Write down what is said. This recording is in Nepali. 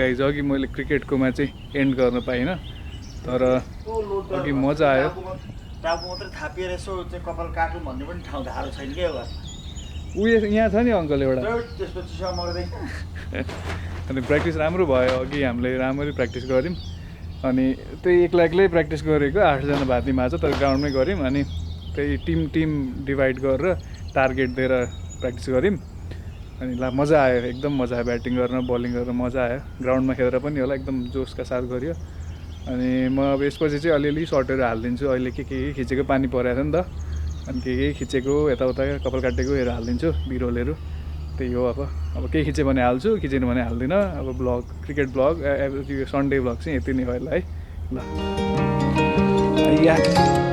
गाइज अघि मैले क्रिकेटकोमा चाहिँ एन्ड गर्न पाइनँ तर अघि मजा आयो टाउको मात्रै थापिएर यसो चाहिँ कपाल काटौँ भन्ने पनि ठाउँ धारो छैन क्या एउटा उयो यहाँ छ नि अङ्कल एउटा त्यसपछि मर्दै अनि प्र्याक्टिस राम्रो भयो अघि हामीले राम्ररी प्र्याक्टिस गऱ्यौँ अनि त्यही एक्लै प्र्याक्टिस गरेको 8जना भातीमा छ तर ग्राउन्डमै गऱ्यौँ अनि त्यही टिम डिभाइड गरेर टार्गेट दिएर प्र्याक्टिस गऱ्यौँ अनि मजा आयो एकदम मजा आयो ब्याटिङ गर्न बलिङ गर्न मजा आयो ग्राउन्डमा खेलेर पनि होला एकदम जोसका साथ गऱ्यो अनि म अब यसपछि चाहिँ अलिअलि सर्टहरू हालिदिन्छु अहिले के खिचेको पानी परेको छ नि त अनि के खिचेको यताउता कपाल काटेकोहरू हालिदिन्छु बिरोलहरू त्यही हो अब केही खिच्यो भने हाल्छु खिचेन भने हाल्दिनँ अब blog cricket blog Sunday blog चाहिँ यति नै हो है ल